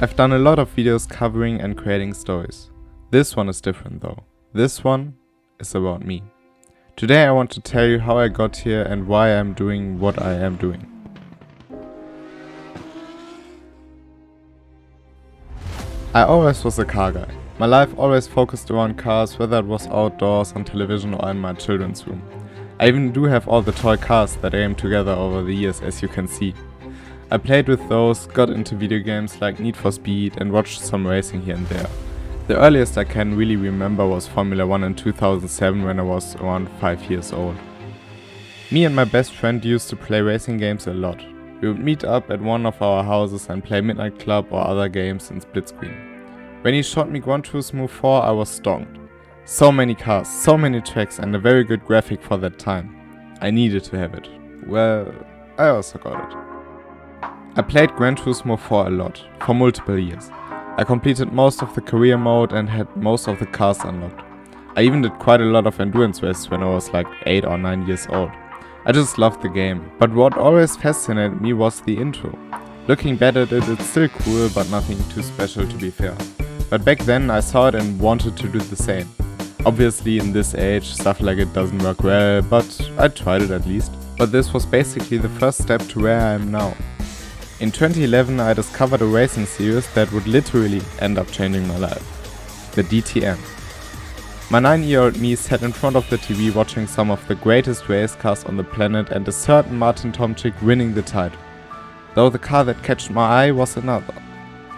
I've done a lot of videos covering and creating stories. This one is different though. This one is about me. Today I want to tell you how I got here and why I'm doing what I am doing. I always was a car guy. My life always focused around cars, whether it was outdoors, on television or in my children's room. I even do have all the toy cars that I aimed together over the years, as you can see. I played with those, got into video games like Need for Speed and watched some racing here and there. The earliest I can really remember was Formula 1 in 2007 when I was around 5 years old. Me and my best friend used to play racing games a lot. We would meet up at one of our houses and play Midnight Club or other games in split screen. When he showed me Gran Turismo 4, I was stoned. So many cars, so many tracks and a very good graphic for that time. I needed to have it. Well, I also got it. I played Gran Turismo 4 a lot, for multiple years. I completed most of the career mode and had most of the cars unlocked. I even did quite a lot of endurance races when I was like 8 or 9 years old. I just loved the game, but what always fascinated me was the intro. Looking back at it, it's still cool, but nothing too special to be fair. But back then I saw it and wanted to do the same. Obviously in this age stuff like it doesn't work well, but I tried it at least. But this was basically the first step to where I am now. In 2011 I discovered a racing series that would literally end up changing my life. The DTM. My 9-year-old me sat in front of the TV watching some of the greatest race cars on the planet and a certain Martin Tomczyk winning the title. Though the car that catched my eye was another.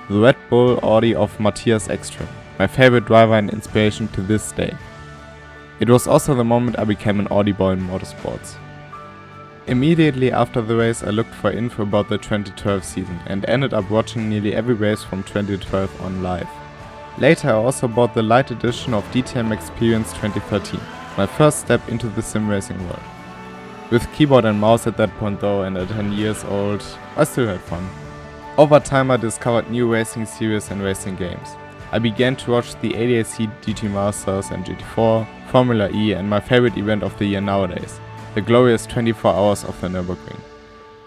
The Red Bull Audi of Matthias Ekström, my favorite driver and inspiration to this day. It was also the moment I became an Audi boy in motorsports. Immediately after the race I looked for info about the 2012 season and ended up watching nearly every race from 2012 on live. Later I also bought the light edition of DTM Experience 2013, my first step into the sim racing world. With keyboard and mouse at that point though, and at 10 years old, I still had fun. Over time I discovered new racing series and racing games. I began to watch the ADAC GT Masters and GT4, Formula E and my favorite event of the year nowadays, the glorious 24 hours of the Nürburgring.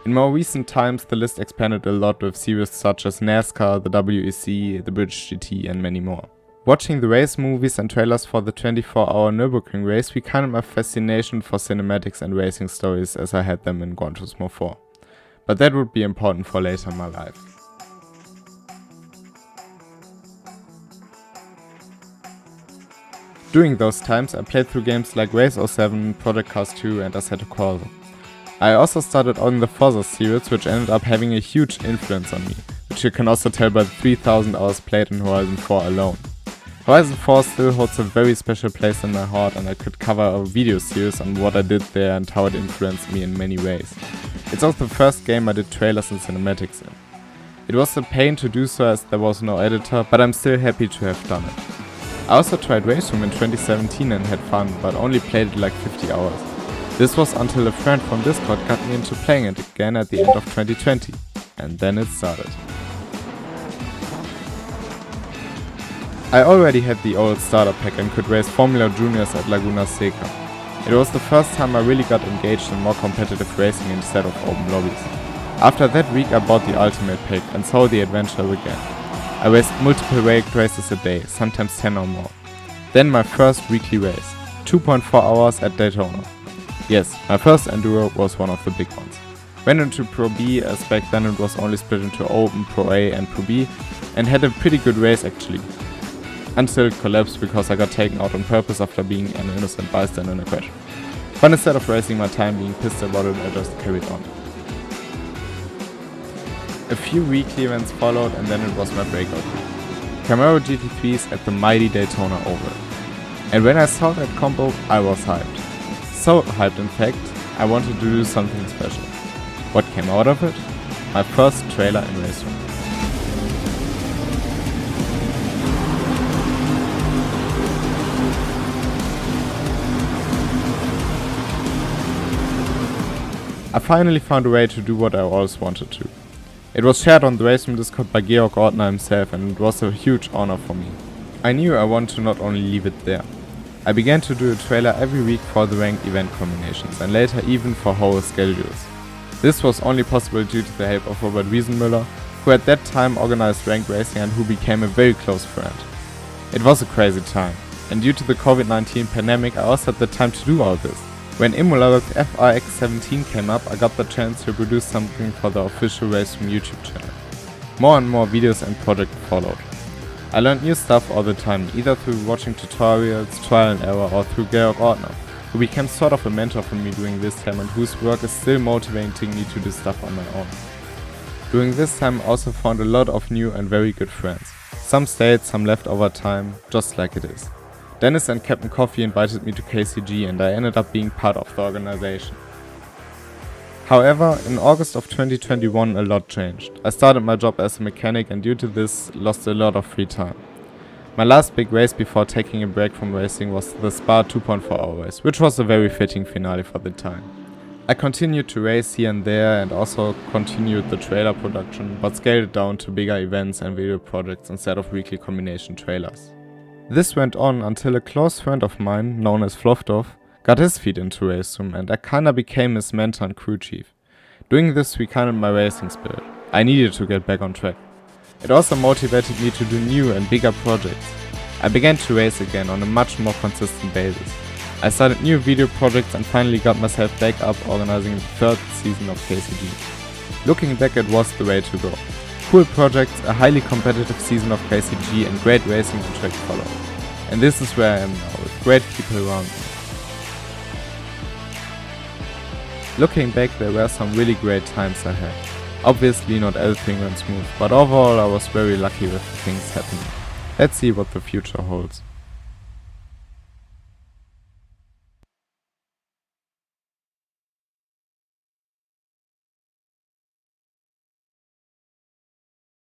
In more recent times the list expanded a lot with series such as NASCAR, the WEC, the British GT and many more. Watching the race movies and trailers for the 24-hour Nürburgring race rekindled my fascination for cinematics and racing stories as I had them in Gran Turismo 4. But that would be important for later in my life. During those times I played through games like Race 07, Project Cars 2 and Assetto Corsa. I also started on the Forza series, which ended up having a huge influence on me, which you can also tell by the 3000 hours played in Horizon 4 alone. Horizon 4 still holds a very special place in my heart and I could cover a video series on what I did there and how it influenced me in many ways. It's also the first game I did trailers and cinematics in. It was a pain to do so as there was no editor, but I'm still happy to have done it. I also tried Race Room in 2017 and had fun, but only played it like 50 hours. This was until a friend from Discord got me into playing it again at the end of 2020, and then it started. I already had the old starter pack and could race Formula Juniors at Laguna Seca. It was the first time I really got engaged in more competitive racing instead of open lobbies. After that week I bought the Ultimate pack and so the adventure began. I raced multiple races a day, sometimes 10 or more. Then my first weekly race, 2.4 hours at Daytona. Yes, my first enduro was one of the big ones. Went into Pro B as back then it was only split into Open, Pro A and Pro B and had a pretty good race actually. Until it collapsed because I got taken out on purpose after being an innocent bystander in a crash. But instead of wasting my time being pissed about it, I just carried on. A few weekly events followed and then it was my breakout week. Camaro GT3s at the mighty Daytona Oval. And when I saw that combo, I was hyped. So hyped in fact, I wanted to do something special. What came out of it? My first trailer in Race Room. I finally found a way to do what I always wanted to. It was shared on the Race Room Discord by Georg Ortner himself and it was a huge honor for me. I knew I wanted to not only leave it there. I began to do a trailer every week for the ranked event combinations and later even for whole schedules. This was only possible due to the help of Robert Wiesenmüller, who at that time organized ranked racing and who became a very close friend. It was a crazy time, and due to the COVID-19 pandemic I also had the time to do all this. When Imola with FRX17 came up, I got the chance to produce something for the official Raceroom YouTube channel. More and more videos and projects followed. I learned new stuff all the time, either through watching tutorials, trial and error, or through Georg Ortner, who became sort of a mentor for me during this time and whose work is still motivating me to do stuff on my own. During this time I also found a lot of new and very good friends. Some stayed, some left over time, just like it is. Dennis and Captain Coffee invited me to KCG and I ended up being part of the organization. However, in August of 2021 a lot changed. I started my job as a mechanic and due to this lost a lot of free time. My last big race before taking a break from racing was the Spa 2.4 hour race, which was a very fitting finale for the time. I continued to race here and there and also continued the trailer production, but scaled it down to bigger events and video projects instead of weekly combination trailers. This went on until a close friend of mine, known as Floftov, got his feet into Raceroom and I kinda became his mentor and crew chief. Doing this rekindled my racing spirit. I needed to get back on track. It also motivated me to do new and bigger projects. I began to race again on a much more consistent basis. I started new video projects and finally got myself back up organizing the third season of KCG. Looking back, it was the way to go. Cool projects, a highly competitive season of KCG and great racing and track followed. And this is where I am now, with great people around me. Looking back, there were some really great times I had. Obviously not everything went smooth, but overall I was very lucky with the things happening. Let's see what the future holds.